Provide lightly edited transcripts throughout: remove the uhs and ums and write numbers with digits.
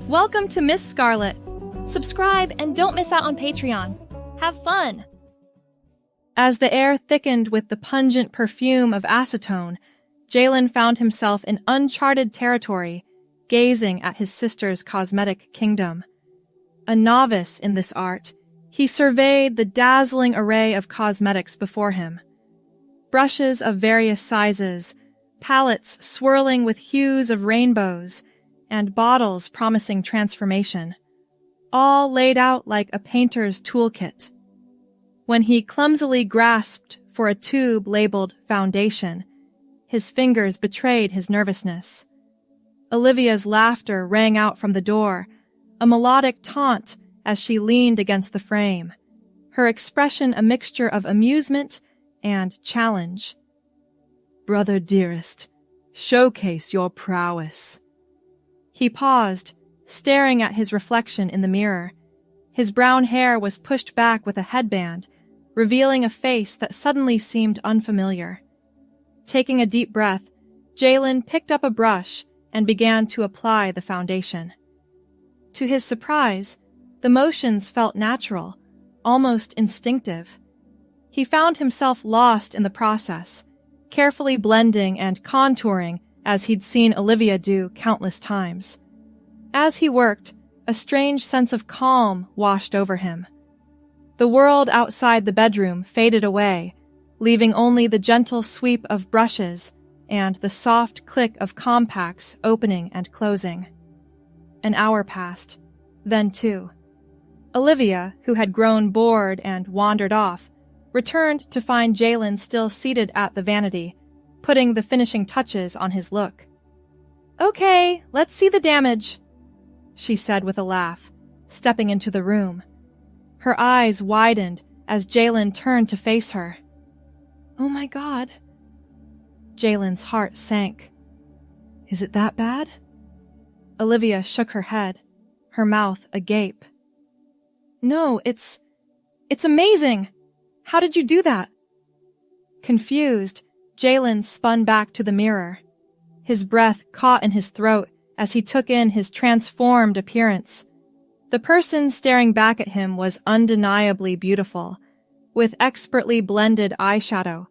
Welcome to Miss Scarlett. Subscribe and don't miss out on Patreon. Have fun! As the air thickened with the pungent perfume of acetone, Jalen found himself in uncharted territory, gazing at his sister's cosmetic kingdom. A novice in this art, he surveyed the dazzling array of cosmetics before him. Brushes of various sizes, palettes swirling with hues of rainbows, and bottles promising transformation, all laid out like a painter's toolkit. When he clumsily grasped for a tube labeled foundation, his fingers betrayed his nervousness. Olivia's laughter rang out from the door, a melodic taunt as she leaned against the frame, her expression a mixture of amusement and challenge. "Brother dearest, showcase your prowess." He paused, staring at his reflection in the mirror. His brown hair was pushed back with a headband, revealing a face that suddenly seemed unfamiliar. Taking a deep breath, Jalen picked up a brush and began to apply the foundation. To his surprise, the motions felt natural, almost instinctive. He found himself lost in the process, carefully blending and contouring as he'd seen Olivia do countless times. As he worked, a strange sense of calm washed over him. The world outside the bedroom faded away, leaving only the gentle sweep of brushes and the soft click of compacts opening and closing. An hour passed, then two. Olivia, who had grown bored and wandered off, returned to find Jalen still seated at the vanity, putting the finishing touches on his look. "Okay, let's see the damage," she said with a laugh, stepping into the room. Her eyes widened as Jalen turned to face her. "Oh my God." Jalen's heart sank. "Is it that bad?" Olivia shook her head, her mouth agape. "No, it's amazing! How did you do that?" Confused, Jalen spun back to the mirror. His breath caught in his throat as he took in his transformed appearance. The person staring back at him was undeniably beautiful, with expertly blended eyeshadow,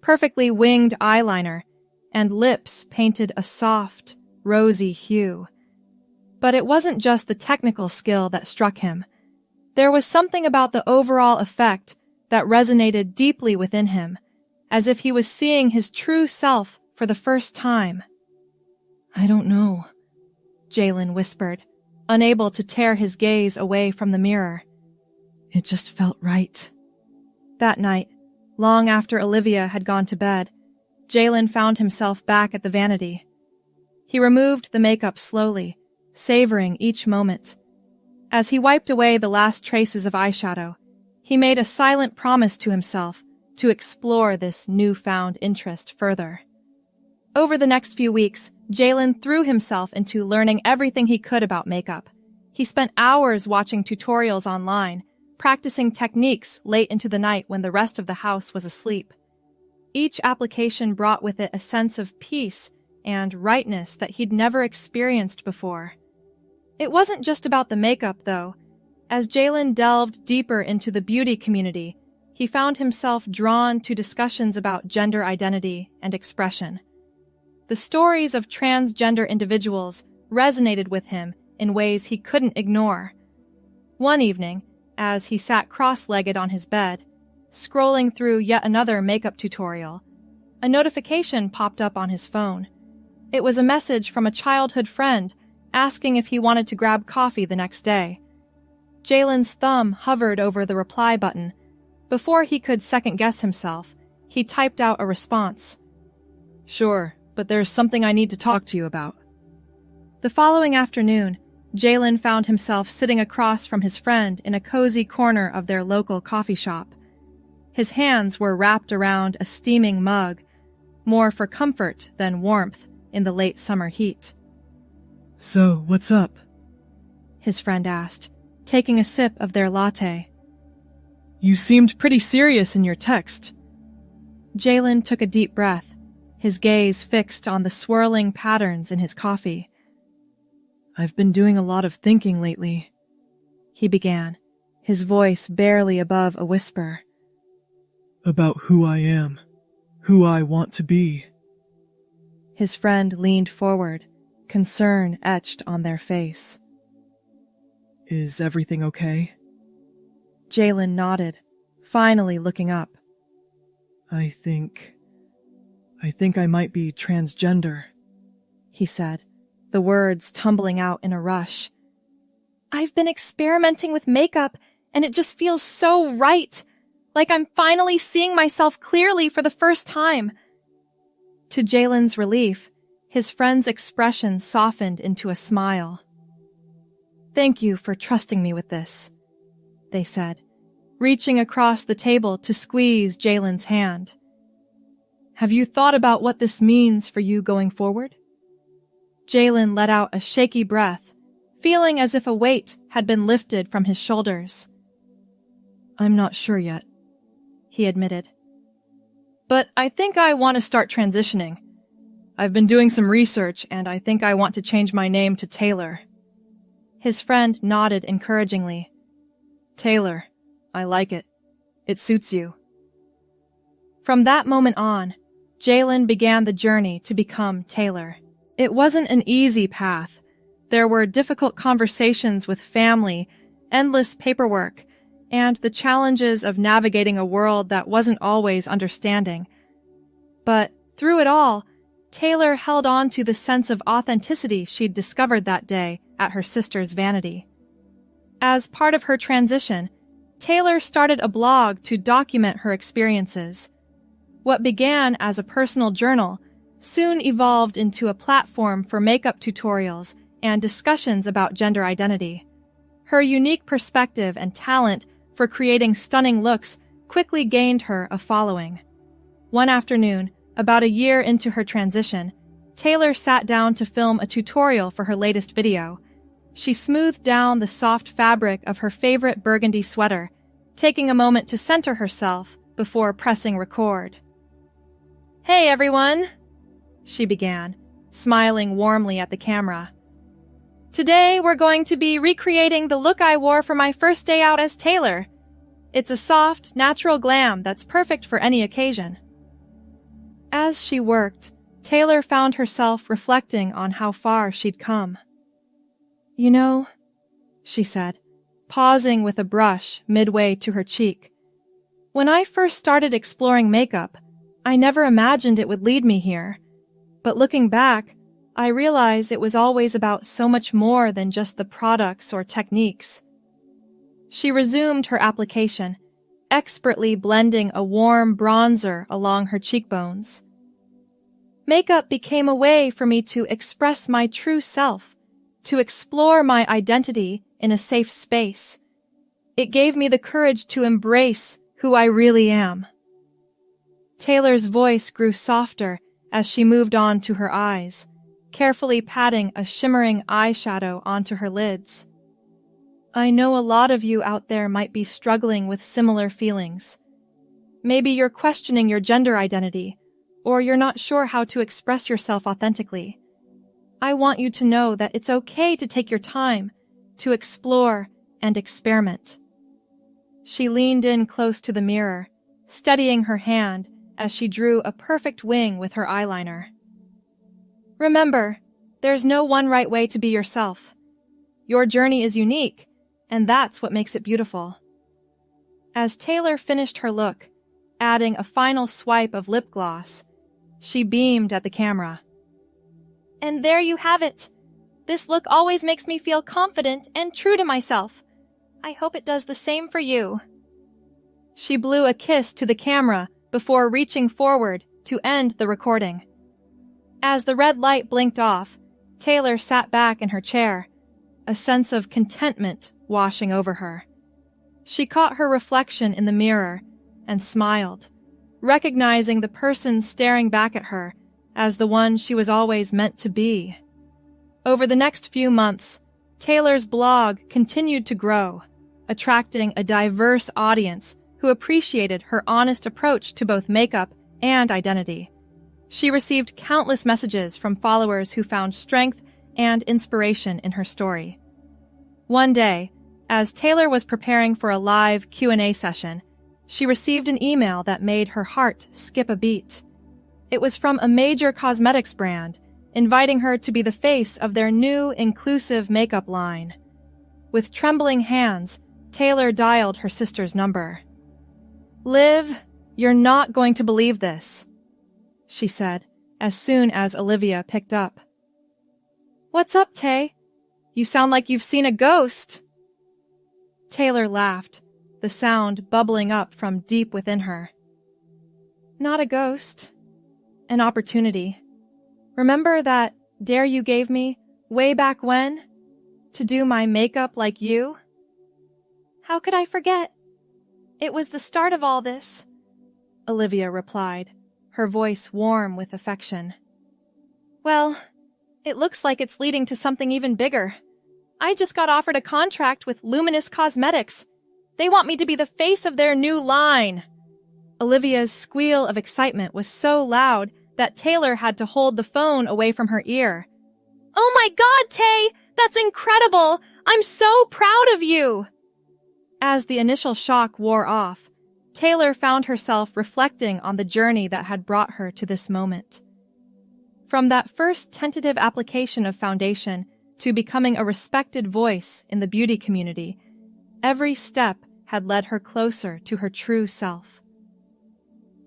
perfectly winged eyeliner, and lips painted a soft, rosy hue. But it wasn't just the technical skill that struck him. There was something about the overall effect that resonated deeply within him, as if he was seeing his true self for the first time. "I don't know," Jalen whispered, unable to tear his gaze away from the mirror. "It just felt right." That night, long after Olivia had gone to bed, Jalen found himself back at the vanity. He removed the makeup slowly, savoring each moment. As he wiped away the last traces of eyeshadow, he made a silent promise to himself to explore this newfound interest further. Over the next few weeks, Jalen threw himself into learning everything he could about makeup. He spent hours watching tutorials online, practicing techniques late into the night when the rest of the house was asleep. Each application brought with it a sense of peace and rightness that he'd never experienced before. It wasn't just about the makeup, though. As Jalen delved deeper into the beauty community, he found himself drawn to discussions about gender identity and expression. The stories of transgender individuals resonated with him in ways he couldn't ignore. One evening, as he sat cross-legged on his bed, scrolling through yet another makeup tutorial, a notification popped up on his phone. It was a message from a childhood friend asking if he wanted to grab coffee the next day. Jalen's thumb hovered over the reply button. Before he could second-guess himself, he typed out a response. "Sure, but there's something I need to talk to you about." The following afternoon, Jalen found himself sitting across from his friend in a cozy corner of their local coffee shop. His hands were wrapped around a steaming mug, more for comfort than warmth in the late summer heat. "So, what's up?" his friend asked, taking a sip of their latte. "You seemed pretty serious in your text." Jalen took a deep breath, his gaze fixed on the swirling patterns in his coffee. I've been doing a lot of thinking lately, he began, his voice barely above a whisper. About who I am, who I want to be. His friend leaned forward, concern etched on their face. Is everything okay? Jalen nodded, finally looking up. I think I might be transgender, he said, the words tumbling out in a rush. I've been experimenting with makeup, and it just feels so right, like I'm finally seeing myself clearly for the first time. To Jalen's relief, his friend's expression softened into a smile. Thank you for trusting me with this, they said, reaching across the table to squeeze Jalen's hand. Have you thought about what this means for you going forward? Jalen let out a shaky breath, feeling as if a weight had been lifted from his shoulders. I'm not sure yet, he admitted. But I think I want to start transitioning. I've been doing some research, and I think I want to change my name to Taylor. His friend nodded encouragingly. Taylor, I like it. It suits you. From that moment on, Jalen began the journey to become Taylor. It wasn't an easy path. There were difficult conversations with family, endless paperwork, and the challenges of navigating a world that wasn't always understanding. But through it all, Taylor held on to the sense of authenticity she'd discovered that day at her sister's vanity. As part of her transition, Taylor started a blog to document her experiences. What began as a personal journal soon evolved into a platform for makeup tutorials and discussions about gender identity. Her unique perspective and talent for creating stunning looks quickly gained her a following. One afternoon, about a year into her transition, Taylor sat down to film a tutorial for her latest video. She smoothed down the soft fabric of her favorite burgundy sweater, taking a moment to center herself before pressing record. Hey everyone, she began, smiling warmly at the camera. Today we're going to be recreating the look I wore for my first day out as Taylor. It's a soft, natural glam that's perfect for any occasion. As she worked, Taylor found herself reflecting on how far she'd come. You know, she said, pausing with a brush midway to her cheek. When I first started exploring makeup, I never imagined it would lead me here. But looking back, I realize it was always about so much more than just the products or techniques. She resumed her application, expertly blending a warm bronzer along her cheekbones. Makeup became a way for me to express my true self, to explore my identity in a safe space. It gave me the courage to embrace who I really am. Taylor's voice grew softer as she moved on to her eyes, carefully patting a shimmering eyeshadow onto her lids. I know a lot of you out there might be struggling with similar feelings. Maybe you're questioning your gender identity, or you're not sure how to express yourself authentically. I want you to know that it's okay to take your time, to explore and experiment. She leaned in close to the mirror, steadying her hand as she drew a perfect wing with her eyeliner. Remember, there's no one right way to be yourself. Your journey is unique, and that's what makes it beautiful. As Taylor finished her look, adding a final swipe of lip gloss, she beamed at the camera. And there you have it. This look always makes me feel confident and true to myself. I hope it does the same for you. She blew a kiss to the camera before reaching forward to end the recording. As the red light blinked off, Taylor sat back in her chair, a sense of contentment washing over her. She caught her reflection in the mirror and smiled, recognizing the person staring back at her as the one she was always meant to be. Over the next few months, Taylor's blog continued to grow, attracting a diverse audience who appreciated her honest approach to both makeup and identity. She received countless messages from followers who found strength and inspiration in her story. One day, as Taylor was preparing for a live Q&A session, she received an email that made her heart skip a beat. It was from a major cosmetics brand, inviting her to be the face of their new inclusive makeup line. With trembling hands, Taylor dialed her sister's number. "Liv, you're not going to believe this," she said, as soon as Olivia picked up. "What's up, Tay? You sound like you've seen a ghost." Taylor laughed, the sound bubbling up from deep within her. "Not a ghost. An opportunity. Remember that dare you gave me way back when? To do my makeup like you?" "How could I forget? It was the start of all this," Olivia replied, her voice warm with affection. "Well, it looks like it's leading to something even bigger. I just got offered a contract with Luminous Cosmetics. They want me to be the face of their new line." Olivia's squeal of excitement was so loud that Taylor had to hold the phone away from her ear. "Oh my God, Tay! That's incredible! I'm so proud of you!" As the initial shock wore off, Taylor found herself reflecting on the journey that had brought her to this moment. From that first tentative application of foundation to becoming a respected voice in the beauty community, every step had led her closer to her true self.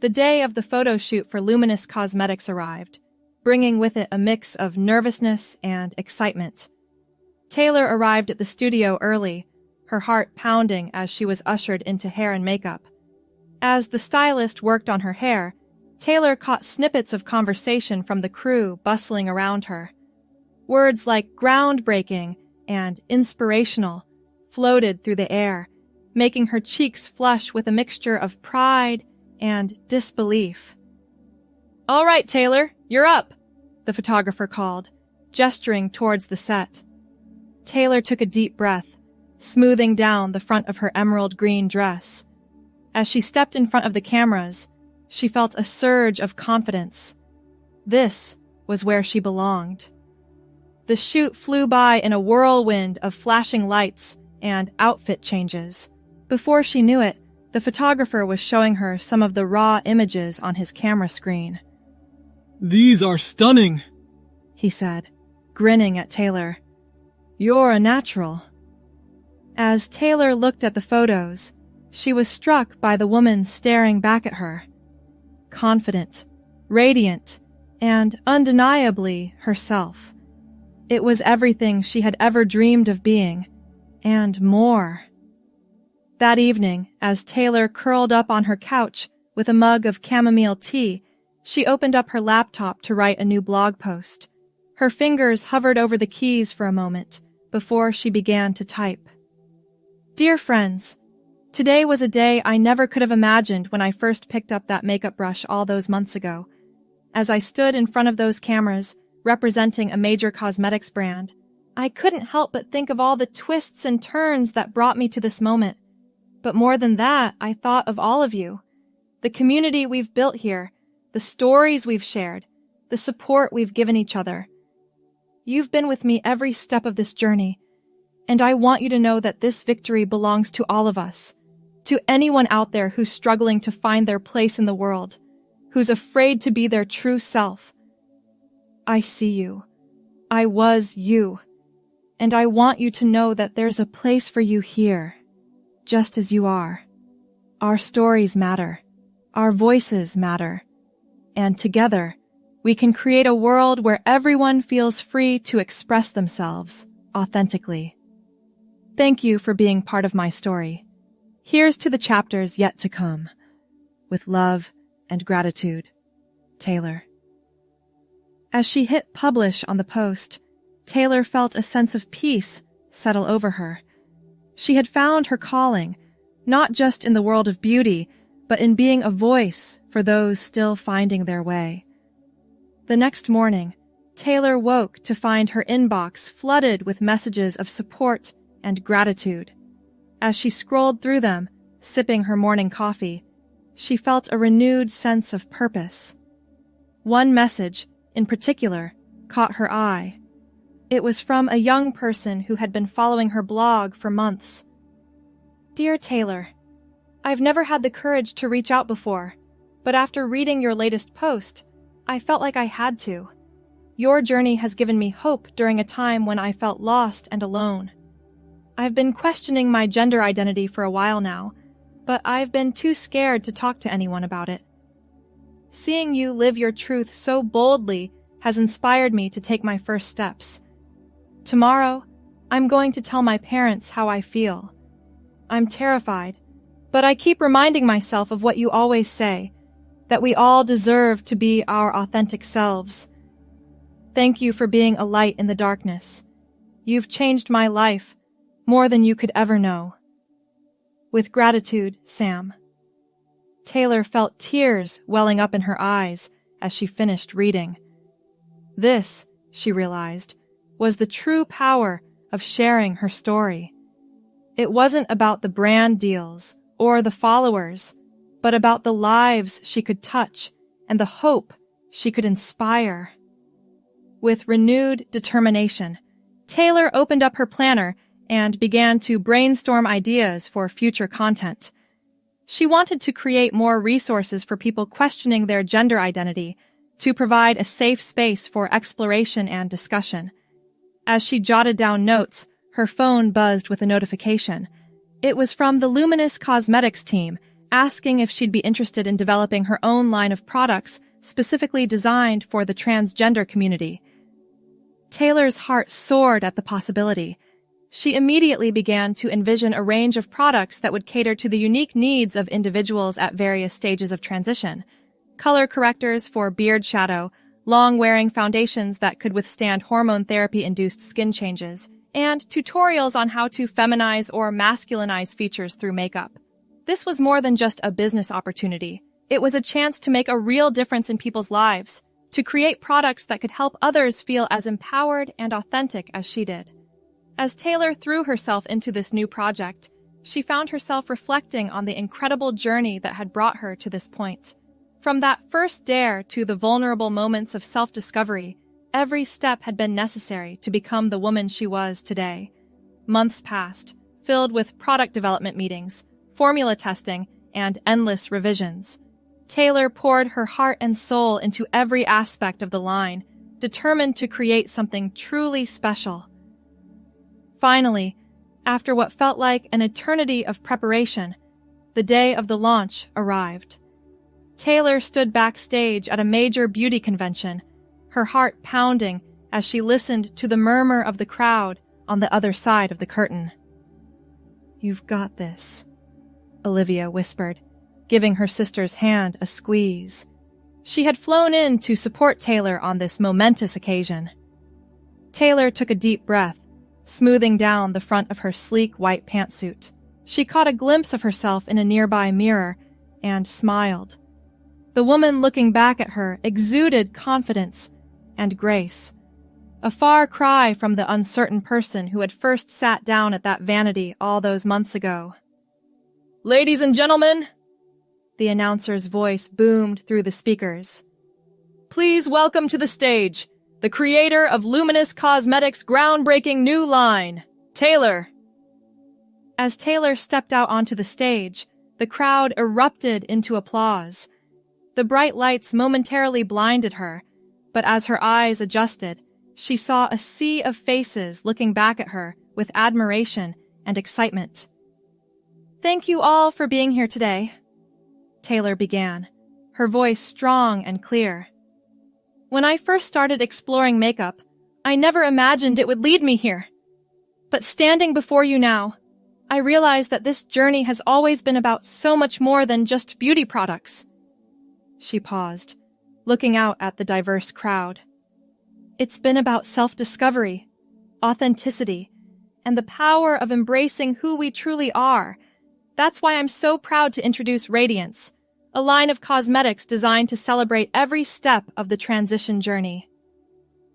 The day of the photo shoot for Luminous Cosmetics arrived, bringing with it a mix of nervousness and excitement. Taylor arrived at the studio early, her heart pounding as she was ushered into hair and makeup. As the stylist worked on her hair, Taylor caught snippets of conversation from the crew bustling around her. Words like groundbreaking and inspirational floated through the air, making her cheeks flush with a mixture of pride and disbelief. "All right, Taylor, you're up," the photographer called, gesturing towards the set. Taylor took a deep breath, smoothing down the front of her emerald green dress. As she stepped in front of the cameras, she felt a surge of confidence. This was where she belonged. The shoot flew by in a whirlwind of flashing lights and outfit changes. Before she knew it, the photographer was showing her some of the raw images on his camera screen. "These are stunning," he said, grinning at Taylor. "You're a natural." As Taylor looked at the photos, she was struck by the woman staring back at her. Confident, radiant, and undeniably herself. It was everything she had ever dreamed of being, and more. That evening, as Taylor curled up on her couch with a mug of chamomile tea, she opened up her laptop to write a new blog post. Her fingers hovered over the keys for a moment before she began to type. "Dear friends, today was a day I never could have imagined when I first picked up that makeup brush all those months ago. As I stood in front of those cameras, representing a major cosmetics brand, I couldn't help but think of all the twists and turns that brought me to this moment. But more than that, I thought of all of you. The community we've built here, the stories we've shared, the support we've given each other. You've been with me every step of this journey, and I want you to know that this victory belongs to all of us, to anyone out there who's struggling to find their place in the world, who's afraid to be their true self. I see you. I was you. And I want you to know that there's a place for you here, just as you are. Our stories matter. Our voices matter. And together, we can create a world where everyone feels free to express themselves authentically. Thank you for being part of my story. Here's to the chapters yet to come. With love and gratitude, Taylor. As she hit publish on the post, Taylor felt a sense of peace settle over her. She had found her calling, not just in the world of beauty, but in being a voice for those still finding their way. The next morning, Taylor woke to find her inbox flooded with messages of support and gratitude. As she scrolled through them, sipping her morning coffee, she felt a renewed sense of purpose. One message, in particular, caught her eye. It was from a young person who had been following her blog for months. Dear Taylor, I've never had the courage to reach out before, but after reading your latest post, I felt like I had to. Your journey has given me hope during a time when I felt lost and alone. I've been questioning my gender identity for a while now, but I've been too scared to talk to anyone about it. Seeing you live your truth so boldly has inspired me to take my first steps. Tomorrow, I'm going to tell my parents how I feel. I'm terrified, but I keep reminding myself of what you always say, that we all deserve to be our authentic selves. Thank you for being a light in the darkness. You've changed my life more than you could ever know. With gratitude, Sam. Taylor felt tears welling up in her eyes as she finished reading. This, she realized, was the true power of sharing her story. It wasn't about the brand deals or the followers, but about the lives she could touch and the hope she could inspire. With renewed determination, Taylor opened up her planner and began to brainstorm ideas for future content. She wanted to create more resources for people questioning their gender identity, to provide a safe space for exploration and discussion. As she jotted down notes, her phone buzzed with a notification. It was from the Luminous Cosmetics team, asking if she'd be interested in developing her own line of products specifically designed for the transgender community. Taylor's heart soared at the possibility. She immediately began to envision a range of products that would cater to the unique needs of individuals at various stages of transition. Color correctors for beard shadow, long-wearing foundations that could withstand hormone therapy-induced skin changes, and tutorials on how to feminize or masculinize features through makeup. This was more than just a business opportunity. It was a chance to make a real difference in people's lives, to create products that could help others feel as empowered and authentic as she did. As Taylor threw herself into this new project, she found herself reflecting on the incredible journey that had brought her to this point. From that first dare to the vulnerable moments of self-discovery, every step had been necessary to become the woman she was today. Months passed, filled with product development meetings, formula testing, and endless revisions. Taylor poured her heart and soul into every aspect of the line, determined to create something truly special. Finally, after what felt like an eternity of preparation, the day of the launch arrived. Taylor stood backstage at a major beauty convention, her heart pounding as she listened to the murmur of the crowd on the other side of the curtain. "You've got this," Olivia whispered, giving her sister's hand a squeeze. She had flown in to support Taylor on this momentous occasion. Taylor took a deep breath, smoothing down the front of her sleek white pantsuit. She caught a glimpse of herself in a nearby mirror and smiled. The woman looking back at her exuded confidence and grace, a far cry from the uncertain person who had first sat down at that vanity all those months ago. "Ladies and gentlemen," the announcer's voice boomed through the speakers. "Please welcome to the stage the creator of Luminous Cosmetics' groundbreaking new line, Taylor." As Taylor stepped out onto the stage, the crowd erupted into applause. The bright lights momentarily blinded her, but as her eyes adjusted, she saw a sea of faces looking back at her with admiration and excitement. "Thank you all for being here today," Taylor began, her voice strong and clear. "When I first started exploring makeup, I never imagined it would lead me here. But standing before you now, I realize that this journey has always been about so much more than just beauty products." She paused, looking out at the diverse crowd. "It's been about self-discovery, authenticity, and the power of embracing who we truly are. That's why I'm so proud to introduce Radiance, a line of cosmetics designed to celebrate every step of the transition journey."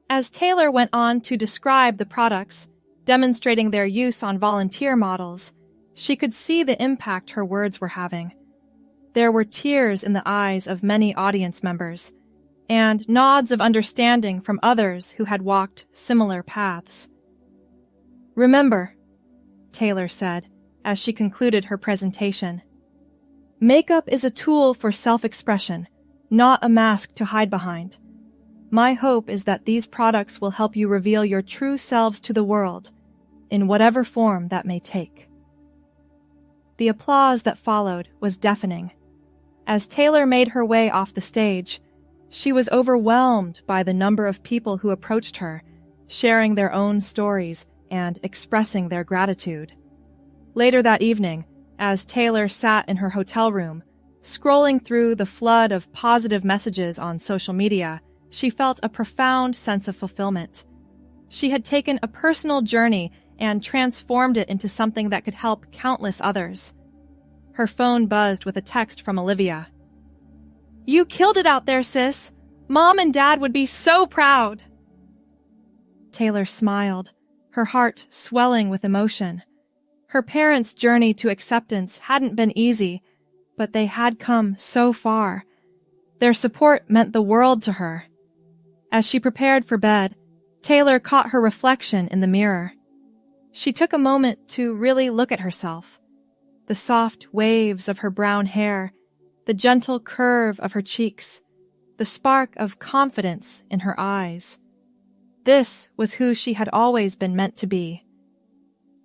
As Taylor went on to describe the products, demonstrating their use on volunteer models, she could see the impact her words were having. There were tears in the eyes of many audience members, and nods of understanding from others who had walked similar paths. "Remember," Taylor said as she concluded her presentation, "makeup is a tool for self-expression, not a mask to hide behind. My hope is that these products will help you reveal your true selves to the world, in whatever form that may take." The applause that followed was deafening. As Taylor made her way off the stage, she was overwhelmed by the number of people who approached her, sharing their own stories and expressing their gratitude. Later that evening, as Taylor sat in her hotel room, scrolling through the flood of positive messages on social media, she felt a profound sense of fulfillment. She had taken a personal journey and transformed it into something that could help countless others. Her phone buzzed with a text from Olivia. "You killed it out there, sis! Mom and Dad would be so proud!" Taylor smiled, her heart swelling with emotion. Her parents' journey to acceptance hadn't been easy, but they had come so far. Their support meant the world to her. As she prepared for bed, Taylor caught her reflection in the mirror. She took a moment to really look at herself. The soft waves of her brown hair, the gentle curve of her cheeks, the spark of confidence in her eyes. This was who she had always been meant to be.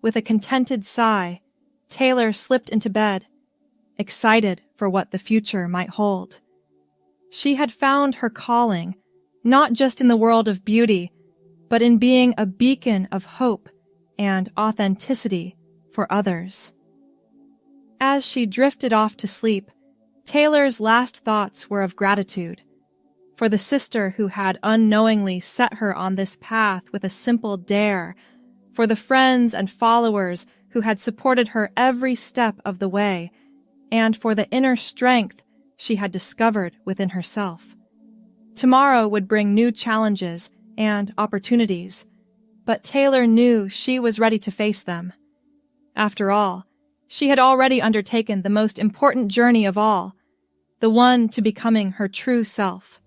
With a contented sigh, Taylor slipped into bed, excited for what the future might hold. She had found her calling, not just in the world of beauty, but in being a beacon of hope and authenticity for others. As she drifted off to sleep, Taylor's last thoughts were of gratitude for the sister who had unknowingly set her on this path with a simple dare, for the friends and followers who had supported her every step of the way, and for the inner strength she had discovered within herself. Tomorrow would bring new challenges and opportunities, but Taylor knew she was ready to face them. After all, she had already undertaken the most important journey of all, the one to becoming her true self.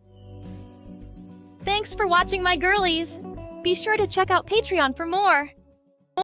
Thanks for watching, my girlies! Be sure to check out Patreon for more!